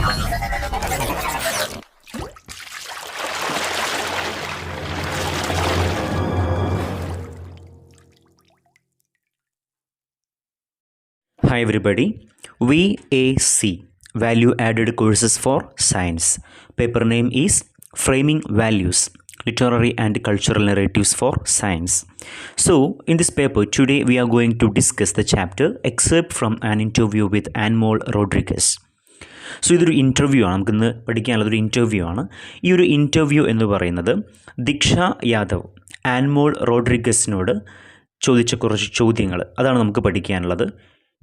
Hi everybody, VAC, Value Added Courses for Science. Paper name is Framing Values, Literary and Cultural Narratives for Science. So, in this paper, today we are going to discuss the chapter Excerpt from an Interview with Anmol Rodriguez. So ഇതൊരു interview ആണ്, നമുക്കിന്ന് പഠിക്കാനുള്ളതൊരു interview ആണ്. ഈ ഒരു interview എന്ന് പറയുന്നത് ദീക്ഷ യാദവ് ആൻമോൾ റോഡ്രിഗസിനോട് ചോദിച്ച കുറച്ച് ചോദ്യങ്ങൾ, അതാണ് നമുക്ക് പഠിക്കാനുള്ളത്.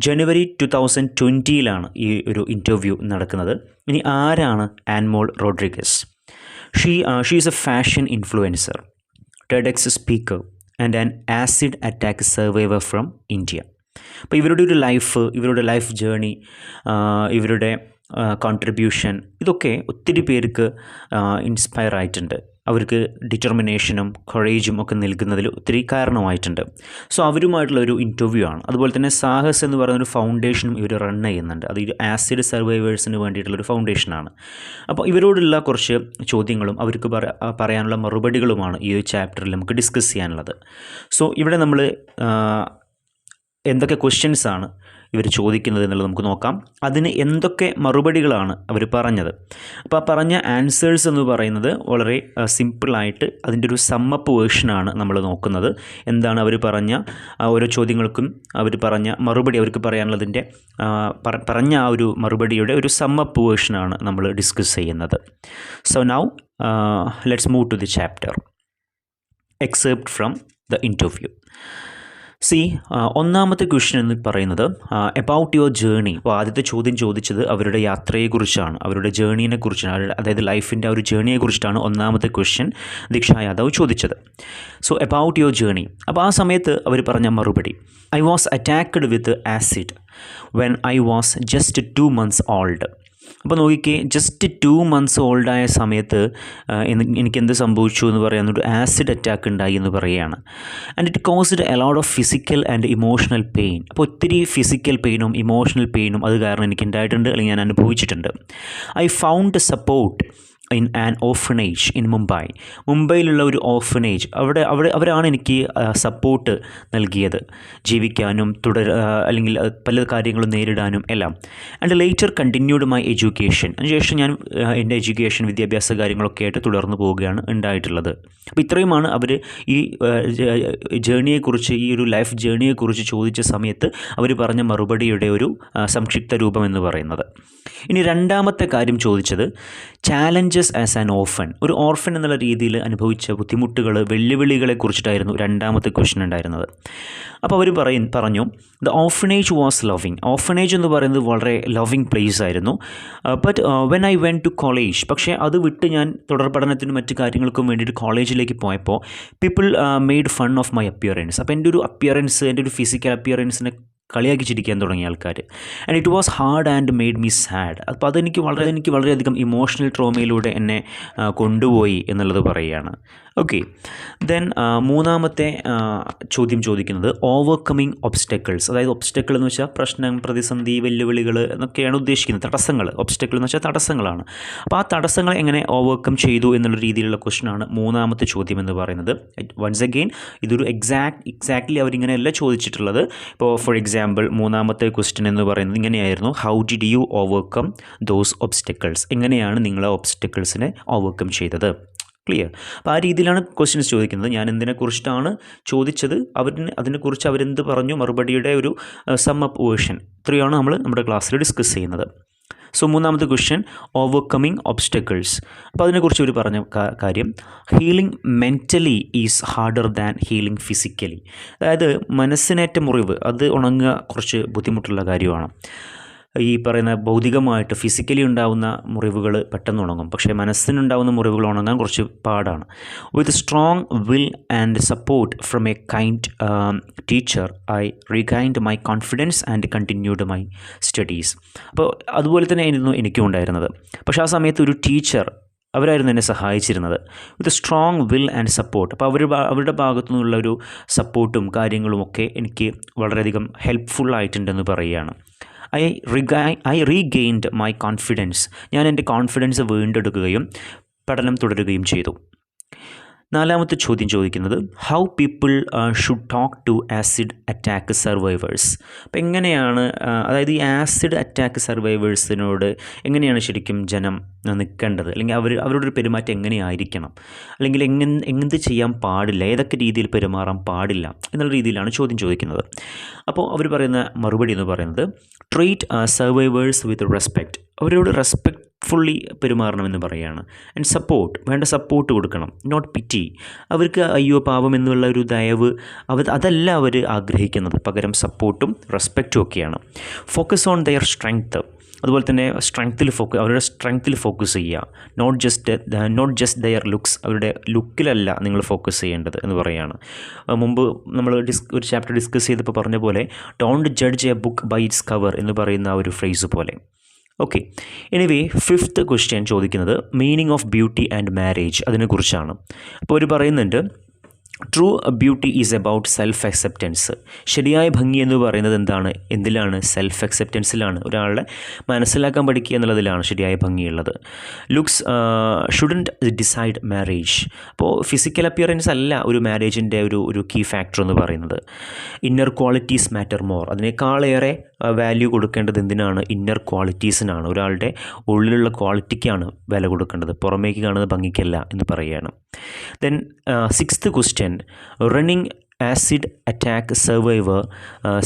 ജനുവരി 2020 ഈ ഒരു ഇൻ്റർവ്യൂ നടക്കുന്നത്. ഇനി ആരാണ് Anmol Rodriguez? She is a fashion influencer, TEDx speaker and an acid attack survivor from India. അപ്പോൾ ഇവരുടെ ലൈഫ് ജേണി, ഇവരുടെ കോൺട്രിബ്യൂഷൻ, ഇതൊക്കെ ഒത്തിരി പേർക്ക് ഇൻസ്പയർ ആയിട്ടുണ്ട്. അവർക്ക് ഡിറ്റർമിനേഷനും കറേജും ഒക്കെ നൽകുന്നതിൽ ഒത്തിരി കാരണമായിട്ടുണ്ട്. സോ അവരുമായിട്ടുള്ള ഒരു ഇൻ്റർവ്യൂ ആണ്. അതുപോലെ തന്നെ സാഹസ് എന്ന് പറയുന്നൊരു ഫൗണ്ടേഷനും ഇവർ റൺ ചെയ്യുന്നുണ്ട്. അത് ആസിഡ് സർവൈവേഴ്സിന് വേണ്ടിയിട്ടുള്ളൊരു ഫൗണ്ടേഷനാണ്. അപ്പോൾ ഇവരോടുള്ള കുറച്ച് ചോദ്യങ്ങളും അവർക്ക് പറയാനുള്ള മറുപടികളുമാണ് ഈ ഒരു ചാപ്റ്ററിൽ നമുക്ക് ഡിസ്കസ് ചെയ്യാനുള്ളത്. സോ ഇവിടെ നമ്മൾ എന്തൊക്കെ ക്വസ്റ്റ്യൻസാണ് ഇവർ ചോദിക്കുന്നത് എന്നുള്ളത് നമുക്ക് നോക്കാം. അതിന് എന്തൊക്കെ മറുപടികളാണ് അവർ പറഞ്ഞത്. അപ്പോൾ ആ പറഞ്ഞ ആൻസേഴ്സ് എന്ന് പറയുന്നത് വളരെ സിമ്പിളായിട്ട് അതിൻ്റെ ഒരു സമ്മപ്പ് വേർഷനാണ് നമ്മൾ നോക്കുന്നത്. എന്താണ് അവർ പറഞ്ഞ ഓരോ ചോദ്യങ്ങൾക്കും അവർ പറഞ്ഞ മറുപടി, അവർക്ക് പറയാനുള്ളതിൻ്റെ പറഞ്ഞ ആ ഒരു മറുപടിയുടെ ഒരു സമ്മപ്പ് വേർഷനാണ് നമ്മൾ ഡിസ്കസ് ചെയ്യുന്നത്. So now let's move to the chapter excerpt from the interview. ഒന്നാമത്തെ ക്വസ്റ്റ്യൻ എന്ന് പറയുന്നത് എബൌട്ട് യുവർ ജേണി. അപ്പോൾ ആദ്യത്തെ ചോദ്യം ചോദിച്ചത് അവരുടെ യാത്രയെക്കുറിച്ചാണ്, അവരുടെ ജേണീനെ കുറിച്ചാണ്, അതായത് ലൈഫിൻ്റെ ആ ഒരു ജേണിയെ കുറിച്ചിട്ടാണ് ഒന്നാമത്തെ ക്വസ്റ്റ്യൻ ദീക്ഷ യാദവ് ചോദിച്ചത്. So about your journey. അപ്പോൾ ആ സമയത്ത് അവർ പറഞ്ഞ മറുപടി, I was attacked with acid when I was just 2 months old. അപ്പോൾ നോക്കിക്കേ, ജസ്റ്റ് 2 months ഓൾഡായ സമയത്ത് എനിക്കെന്ത് സംഭവിച്ചു എന്ന് പറയാൻ ഒരു ആസിഡ് അറ്റാക്ക് ഉണ്ടായി എന്ന് പറയുകയാണ്. And it caused a lot of physical and emotional pain. അപ്പോൾ ഒത്തിരി ഫിസിക്കൽ പെയിനും ഇമോഷണൽ പെയിനും അത് കാരണം എനിക്ക് ഉണ്ടായിട്ടുണ്ട്, അല്ലെങ്കിൽ ഞാൻ അനുഭവിച്ചിട്ടുണ്ട്. I found support in an orphanage in Mumbai. മുംബൈയിലുള്ള ഒരു ഓർഫനേജ്, അവരാണ് എനിക്ക് സപ്പോർട്ട് നൽകിയത് ജീവിക്കാനും അല്ലെങ്കിൽ പല കാര്യങ്ങളും നേരിടാനും എല്ലാം. And later continued my education. അതിനുശേഷം ഞാൻ എൻ്റെ എഡ്യൂക്കേഷൻ വിദ്യാഭ്യാസ കാര്യങ്ങളൊക്കെ ആയിട്ട് തുടർന്ന് പോവുകയാണ് ഉണ്ടായിട്ടുള്ളത്. അപ്പോൾ ഇത്രയുമാണ് അവർ ഈ ജേണിയെക്കുറിച്ച്, ഈ ഒരു ലൈഫ് ജേണിയെക്കുറിച്ച് ചോദിച്ച സമയത്ത് അവർ പറഞ്ഞ മറുപടിയുടെ ഒരു സംക്ഷിപ്ത രൂപം എന്ന് പറയുന്നത്. ഇനി രണ്ടാമത്തെ കാര്യം ചോദിച്ചത് ചാലഞ്ചസ് ആസ് ആൻ ഓർഫൻ. ഒരു ഓർഫൻ എന്നുള്ള രീതിയിൽ അനുഭവിച്ച ബുദ്ധിമുട്ടുകൾ, വെല്ലുവിളികളെ കുറിച്ചിട്ടായിരുന്നു രണ്ടാമത്തെ ക്വസ്റ്റ്യൻ ഉണ്ടായിരുന്നത്. അപ്പോൾ അവർ പറഞ്ഞു the orphanage was loving. Orphanage എന്ന് പറയുന്നത് വളരെ ലവിങ് പ്ലേസ് ആയിരുന്നു. But when I went to college, പക്ഷേ അത് വിട്ട് ഞാൻ തുടർ പഠനത്തിനും മറ്റു കാര്യങ്ങൾക്കും വേണ്ടിയിട്ട് കോളേജിലേക്ക് പോയപ്പോൾ people made fun of my appearance. അപ്പോൾ എൻ്റെ ഒരു അപ്പിയറൻസ്, എൻ്റെ ഒരു ഫിസിക്കൽ അപ്പിയറൻസിനെ കളിയാക്കി ചിരിക്കാൻ തുടങ്ങിയ ആൾക്കാർ. And it was hard and made me sad. അപ്പോൾ അതെനിക്ക് വളരെയധികം ഇമോഷണൽ ട്രോമയിലൂടെ എന്നെ കൊണ്ടുപോയി എന്നുള്ളത് പറയുകയാണ്. ഓക്കെ, ദെൻ മൂന്നാമത്തെ ചോദ്യം ചോദിക്കുന്നത് ഓവർകമ്മിങ് ഒബ്സ്റ്റക്കിൾസ്. അതായത് ഒബ്സ്റ്റക്കിൾ എന്ന് വെച്ചാൽ പ്രശ്നം, പ്രതിസന്ധി, വെല്ലുവിളികൾ എന്നൊക്കെയാണ് ഉദ്ദേശിക്കുന്നത്. തടസ്സങ്ങൾ, ഒബ്സ്റ്റക്കിൾ എന്ന് വെച്ചാൽ തടസ്സങ്ങളാണ്. അപ്പോൾ ആ തടസ്സങ്ങളെ എങ്ങനെ ഓവർകം ചെയ്തു എന്നുള്ള രീതിയിലുള്ള ക്വസ്റ്റ്യനാണ് മൂന്നാമത്തെ ചോദ്യം എന്ന് പറയുന്നത്. വൺസ് അഗെയിൻ ഇതൊരു എക്സാക്ട്ലി അവരിങ്ങനെയല്ല ചോദിച്ചിട്ടുള്ളത്. ഇപ്പോൾ ഫോർ എക്സാമ്പിൾ മൂന്നാമത്തെ ക്വസ്റ്റ്യൻ എന്ന് പറയുന്നത് ഇങ്ങനെയായിരുന്നു, how did you overcome those obstacles. എങ്ങനെയാണ് നിങ്ങൾ ആ ഒബ്സ്റ്റക്കിൾസിനെ ഓവർകം ചെയ്തത്? ക്ലിയർ. അപ്പോൾ ആ രീതിയിലാണ് ക്വസ്റ്റ്യൻസ് ചോദിക്കുന്നത്. ഞാൻ എന്തിനെക്കുറിച്ചിട്ടാണ് ചോദിച്ചത്, അതിനെക്കുറിച്ച് അവരെന്ത് പറഞ്ഞു, മറുപടിയുടെ ഒരു സമ്മപ്പ് വേർഷൻ. ഇത്രയാണ് നമ്മൾ നമ്മുടെ ക്ലാസ്സിൽ ഡിസ്കസ് ചെയ്യുന്നത്. സോ മൂന്നാമത്തെ ക്വസ്റ്റ്യൻ ഓവർകമ്മിങ് ഒബ്സ്റ്റക്കിൾസ്. അപ്പോൾ അതിനെക്കുറിച്ച് അവർ പറഞ്ഞ കാര്യം, healing mentally is harder than healing physically. അതായത് മനസ്സിനേറ്റ മുറിവ് അത് ഉണങ്ങുക കുറച്ച് ബുദ്ധിമുട്ടുള്ള കാര്യമാണ്. ഈ പറയുന്ന ഭൗതികമായിട്ട് ഫിസിക്കലി ഉണ്ടാകുന്ന മുറിവുകൾ പെട്ടെന്ന് ഉണങ്ങും, പക്ഷേ മനസ്സിനുണ്ടാകുന്ന മുറിവുകൾ ഉണങ്ങാൻ കുറച്ച് പാടാണ്. With strong will and support from a kind teacher I regained my confidence and continued my studies. അപ്പോൾ അതുപോലെ തന്നെ ആയിരുന്നു എനിക്കും ഉണ്ടായിരുന്നത്. പക്ഷേ ആ സമയത്ത് ഒരു ടീച്ചർ, അവരായിരുന്നു എന്നെ സഹായിച്ചിരുന്നത്. With strong will and support. അപ്പോൾ അവരുടെ ഭാഗത്തു നിന്നുള്ള ഒരു സപ്പോർട്ടും കാര്യങ്ങളുമൊക്കെ എനിക്ക് വളരെയധികം ഹെൽപ്ഫുള്ളായിട്ടുണ്ടെന്ന് പറയുകയാണ്. I regained my confidence. ഞാൻ എൻ്റെ കോൺഫിഡൻസ് വീണ്ടെടുക്കുകയും പഠനം തുടരുകയും ചെയ്തു. നാലാമത്തെ ചോദ്യം ചോദിക്കുന്നത് how people should talk to acid attack survivors. അപ്പോൾ എങ്ങനെയാണ് അതായത് ഈ ആസിഡ് അറ്റാക്ക് സർവൈവേഴ്സിനോട് എങ്ങനെയാണ് ശരിക്കും ജനം നിൽക്കേണ്ടത്, അല്ലെങ്കിൽ അവരുടെ ഒരു പെരുമാറ്റം എങ്ങനെയായിരിക്കണം, അല്ലെങ്കിൽ എന്ത് ചെയ്യാൻ പാടില്ല, ഏതൊക്കെ രീതിയിൽ പെരുമാറാൻ പാടില്ല എന്നുള്ള രീതിയിലാണ് ചോദ്യം ചോദിക്കുന്നത്. അപ്പോൾ അവർ പറയുന്ന മറുപടി എന്ന് പറയുന്നത് ട്രീറ്റ് സർവൈവേഴ്സ് വിത്ത് റെസ്പെക്റ്റ്. അവരോട് റെസ്പെക്റ്റ്ഫുള്ളി പെരുമാറണമെന്ന് പറയുകയാണ്. ആൻഡ് സപ്പോർട്ട്, വേണ്ട സപ്പോർട്ട് കൊടുക്കണം. നോട്ട് പിറ്റി. അവർക്ക് അയ്യോ പാവം എന്നുള്ള ഒരു ദയവ് അതല്ല അവർ ആഗ്രഹിക്കുന്നത്, പകരം സപ്പോർട്ടും റെസ്പെക്റ്റും ഒക്കെയാണ്. Focus on their strength. അതുപോലെ തന്നെ അവരുടെ സ്ട്രെങ്ത്തിൽ ഫോക്കസ് ചെയ്യുക. Not just their looks. അവരുടെ ലുക്കിലല്ല നിങ്ങൾ ഫോക്കസ് ചെയ്യേണ്ടത് എന്ന് പറയുകയാണ്. മുമ്പ് നമ്മൾ ഒരു ചാപ്റ്റർ ഡിസ്കസ് ചെയ്തപ്പോൾ പറഞ്ഞ പോലെ don't judge a book by its cover എന്ന് പറയുന്ന ആ ഒരു ഫ്രേസ് പോലെ. ഓക്കെ, എനിവേ ഫിഫ്ത്ത് ക്വസ്റ്റ്യൻ ചോദിക്കുന്നത് meaning of beauty and marriage, അതിനെക്കുറിച്ചാണ്. അപ്പോൾ അവർ പറയുന്നുണ്ട് true beauty is about self acceptance. ശരിയായ ഭംഗി എന്ന് പറയുന്നത് എന്തിലാണ്? സെൽഫ് അക്സെപ്റ്റൻസിലാണ്. ഒരാളെ മനസ്സിലാക്കാൻ പഠിക്കുക എന്നുള്ളതിലാണ് ശരിയായ ഭംഗിയുള്ളത്. Looks shouldn't decide marriage. അപ്പോൾ ഫിസിക്കൽ അപ്പിയറൻസ് അല്ല ഒരു മാരേജിൻ്റെ ഒരു കീ ഫാക്ടർ എന്ന് പറയുന്നത്. Inner qualities matter more. അതിനേക്കാളേറെ വാല്യൂ കൊടുക്കേണ്ടത് എന്തിനാണ്? ഇന്നർ ക്വാളിറ്റീസിനാണ്. ഒരാളുടെ ഉള്ളിലുള്ള ക്വാളിറ്റിക്കാണ് വില കൊടുക്കേണ്ടത്, പുറമേക്ക് കാണുന്ന ഭംഗിക്കല്ല എന്ന് പറയുകയാണ്. Then sixth question, running acid attack survivor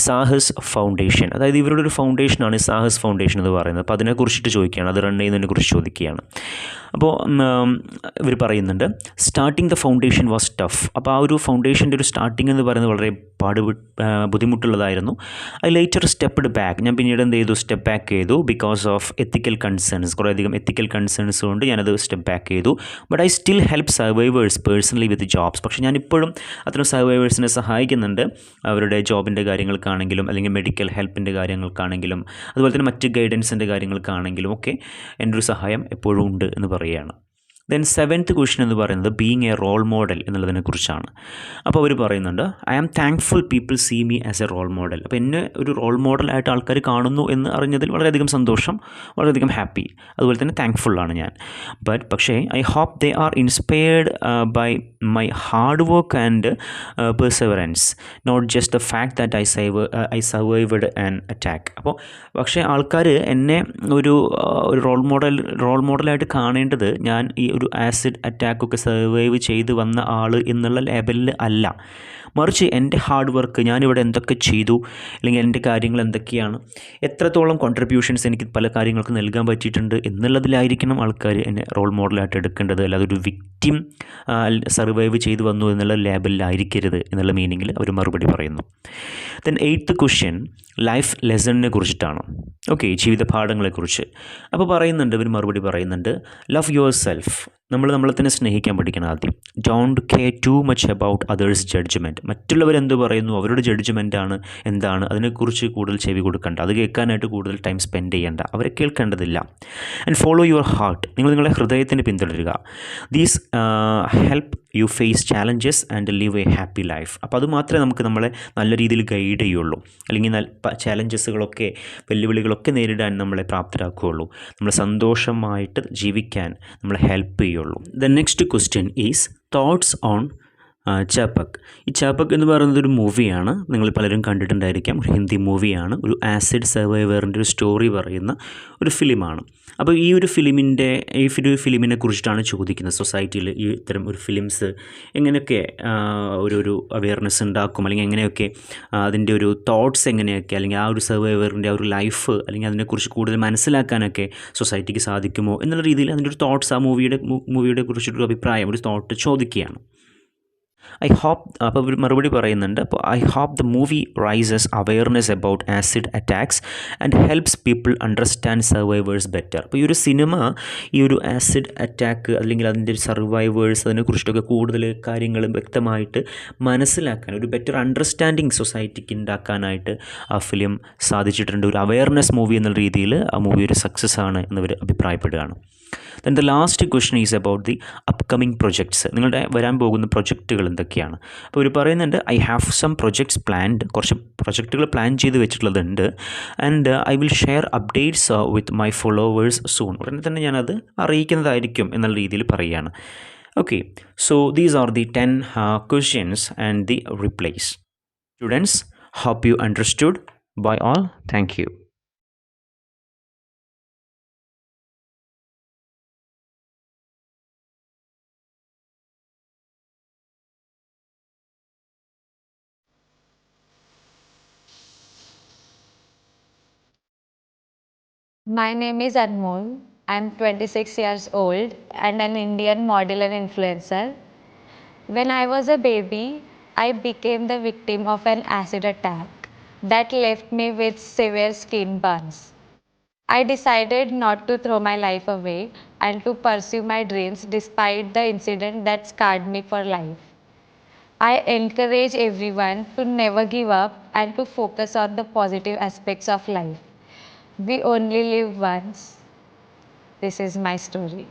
Sahas foundation. അതായത് ഇവരുടെ ഒരു ഫൗണ്ടേഷനാണ് സാഹസ് ഫൗണ്ടേഷൻ എന്ന് പറയുന്നത്. അപ്പോൾ അതിനെക്കുറിച്ചിട്ട് ചോദിക്കുകയാണ്, അത് റൺ ചെയ്യുന്നതിനെക്കുറിച്ച് ചോദിക്കുകയാണ്. അപ്പോൾ ഇവർ പറയുന്നുണ്ട് starting the foundation was tough. അപ്പോൾ ആ ഒരു ഫൗണ്ടേഷൻ്റെ ഒരു സ്റ്റാർട്ടിങ് എന്ന് പറയുന്നത് വളരെ ബുദ്ധിമുട്ടുള്ളതായിരുന്നു. I later stepped back. ഞാൻ പിന്നീട് എന്ത് ചെയ്തു? സ്റ്റെപ്പ് ബാക്ക് ചെയ്തു. Because of ethical concerns. കുറേയധികം എത്തിക്കൽ കൺസേൺസ് കൊണ്ട് ഞാനത് സ്റ്റെപ്പ് ബാക്ക് ചെയ്തു. But I still help survivors personally with jobs. പക്ഷേ ഞാനിപ്പോഴും അത്തരം സർവൈവേഴ്സിനെ സഹായിക്കുന്നുണ്ട്. അവരുടെ ജോബിൻ്റെ കാര്യങ്ങൾക്കാണെങ്കിലും അല്ലെങ്കിൽ മെഡിക്കൽ ഹെൽപ്പിൻ്റെ കാര്യങ്ങൾക്കാണെങ്കിലും അതുപോലെ തന്നെ മറ്റ് ഗൈഡൻസിൻ്റെ കാര്യങ്ങൾക്കാണെങ്കിലും ഒക്കെ എൻ്റെ ഒരു സഹായം എപ്പോഴും ഉണ്ട് എന്ന് പറയുകയാണ്. ദെൻ സെവൻത്ത് ക്വസ്റ്റ്യൻ എന്ന് പറയുന്നത് ബീങ് എ റോൾ മോഡൽ എന്നുള്ളതിനെക്കുറിച്ചാണ്. അപ്പോൾ അവർ പറയുന്നുണ്ട് I am thankful people see me as a role model. അപ്പോൾ എന്നെ ഒരു റോൾ മോഡലായിട്ട് ആൾക്കാർ കാണുന്നു എന്ന് അറിഞ്ഞതിൽ വളരെയധികം സന്തോഷം, വളരെയധികം ഹാപ്പി, അതുപോലെ തന്നെ താങ്ക്ഫുള്ളാണ് ഞാൻ. പക്ഷേ I hope they are inspired by my hard work and perseverance, not just the fact that I survived an attack. അപ്പോൾ പക്ഷേ ആൾക്കാർ എന്നെ ഒരു റോൾ മോഡലായിട്ട് കാണേണ്ടത് ഞാൻ ഈ ഒരു ആസിഡ് അറ്റാക്കൊക്കെ സർവൈവ് ചെയ്ത് വന്ന ആൾ എന്നുള്ള ലേബലിൽ അല്ല, മറിച്ച് എൻ്റെ ഹാർഡ് വർക്ക്, ഞാനിവിടെ എന്തൊക്കെ ചെയ്തു, അല്ലെങ്കിൽ എൻ്റെ കാര്യങ്ങൾ എന്തൊക്കെയാണ്, എത്രത്തോളം കോൺട്രിബ്യൂഷൻസ് എനിക്ക് പല കാര്യങ്ങൾക്ക് നൽകാൻ പറ്റിയിട്ടുണ്ട് എന്നുള്ളതിലായിരിക്കണം ആൾക്കാർ എന്നെ റോൾ മോഡലായിട്ട് എടുക്കേണ്ടത്. അല്ലാതെ ഒരു വിക്റ്റിം സർവൈവ് ചെയ്തു വന്നു എന്നുള്ള ലേബലിലായിരിക്കരുത് എന്നുള്ള മീനിങ്ങിൽ അവർ മറുപടി പറയുന്നു. ദെൻ എയ്ത്ത് ക്വസ്റ്റ്യൻ ലൈഫ് ലെസണിനെ കുറിച്ചിട്ടാണ്. ഓക്കെ, ജീവിത പാഠങ്ങളെക്കുറിച്ച്. അപ്പോൾ പറയുന്നുണ്ട്, ഇവർ മറുപടി പറയുന്നുണ്ട് ലവ് യുവർ സെൽഫ്. നമ്മളെ തന്നെ സ്നേഹിക്കാൻ പഠിക്കണം ആദ്യം. Don't care too much about others judgement. മറ്റുള്ളവരെന്ത് പറയുന്നു, അവരുടെ ജഡ്ജ്മെൻറ്റാണ് എന്താണ്, അതിനെക്കുറിച്ച് കൂടുതൽ ചെവി കൊടുക്കണ്ട, അത് കേൾക്കാനായിട്ട് കൂടുതൽ ടൈം സ്പെൻഡ് ചെയ്യേണ്ട, അവരെ കേൾക്കേണ്ടതില്ല. And follow your heart. നിങ്ങളുടെ ഹൃദയത്തിന് പിന്തുടരുക. These help you face challenges and live a happy life. അപ്പോൾ അത് മാത്രമേ നമുക്ക് നമ്മളെ നല്ല രീതിയിൽ ഗൈഡ് ചെയ്യുള്ളൂ, അല്ലെങ്കിൽ ചാലഞ്ചസുകളൊക്കെ വെല്ലുവിളികളൊക്കെ നേരിടാൻ നമ്മളെ പ്രാപ്തരാക്കുകയുള്ളൂ, നമ്മൾ സന്തോഷമായിട്ട് ജീവിക്കാൻ നമ്മളെ ഹെൽപ്പ് ചെയ്യുള്ളൂ. The next question is thoughts on Chhapaak. ഈ ചാപ്പക് എന്ന് പറയുന്നത് ഒരു മൂവിയാണ്, നിങ്ങൾ പലരും കണ്ടിട്ടുണ്ടായിരിക്കാം. ഒരു ഹിന്ദി മൂവിയാണ്. ഒരു ആസിഡ് സർവൈവറിൻ്റെ ഒരു സ്റ്റോറി പറയുന്ന ഒരു ഫിലിമാണ്. അപ്പോൾ ഈ ഒരു ഫിലിമിനെ കുറിച്ചിട്ടാണ് ചോദിക്കുന്നത്. സൊസൈറ്റിയിൽ ഈ ഇത്തരം ഒരു ഫിലിംസ് എങ്ങനെയൊക്കെ ഒരു അവെയർനെസ് ഉണ്ടാക്കും, അല്ലെങ്കിൽ എങ്ങനെയൊക്കെ അതിൻ്റെ ഒരു തോട്ട്സ് എങ്ങനെയൊക്കെ, അല്ലെങ്കിൽ ആ ഒരു സർവൈവറിൻ്റെ ആ ഒരു ലൈഫ്, അല്ലെങ്കിൽ അതിനെക്കുറിച്ച് കൂടുതൽ മനസ്സിലാക്കാനൊക്കെ സൊസൈറ്റിക്ക് സാധിക്കുമോ എന്നുള്ള രീതിയിൽ അതിൻ്റെ ഒരു തോട്ട്സ്, ആ മൂവിയുടെ കുറിച്ചിട്ടൊരു അഭിപ്രായം, ഒരു തോട്ട് ചോദിക്കുകയാണ്. അപ്പോൾ മറുപടി പറയുന്നുണ്ട്. അപ്പോൾ I hope the movie raises awareness about acid attacks and helps people understand survivors better. അപ്പോൾ ഈ ഒരു സിനിമ ഈ ഒരു ആസിഡ് അറ്റാക്ക് അല്ലെങ്കിൽ അതിൻ്റെ സർവൈവേഴ്സ് അതിനെക്കുറിച്ചിട്ടൊക്കെ കൂടുതൽ കാര്യങ്ങൾ വ്യക്തമായിട്ട് മനസ്സിലാക്കാൻ, ഒരു ബെറ്റർ അണ്ടർസ്റ്റാൻഡിങ് സൊസൈറ്റിക്ക് ഉണ്ടാക്കാനായിട്ട് ആ ഫിലിം സാധിച്ചിട്ടുണ്ട്. ഒരു അവെയർനെസ് മൂവി എന്നുള്ള രീതിയിൽ ആ മൂവി ഒരു സക്സസ് ആണ് എന്നവർ അഭിപ്രായപ്പെടുകയാണ്. Then the last question is about the upcoming projects. നിങ്ങളുടെ വരാൻ പോകുന്ന പ്രൊജക്റ്റുകൾ എന്തൊക്കെയാണ്? അപ്പോൾ ഇവർ പറയുന്നുണ്ട്, I have some projects planned, കുറച്ച് പ്രൊജക്റ്റുകൾ പ്ലാൻ ചെയ്ത് വെച്ചിട്ടുള്ളതുണ്ട്. And I will share updates with my followers soon. ഉടനെ തന്നെ ഞാനത് അറിയിക്കുന്നതായിരിക്കും എന്നുള്ള രീതിയിൽ പറയുകയാണ്. Okay, so these are the 10 questions and the replies. Students, hope you understood. Bye all. Thank you. My name is Anmol. I'm 26 years old and an Indian model and influencer. When I was a baby, I became the victim of an acid attack that left me with severe skin burns. I decided not to throw my life away and to pursue my dreams despite the incident that scarred me for life. I encourage everyone to never give up and to focus on the positive aspects of life. We only live once. This is my story.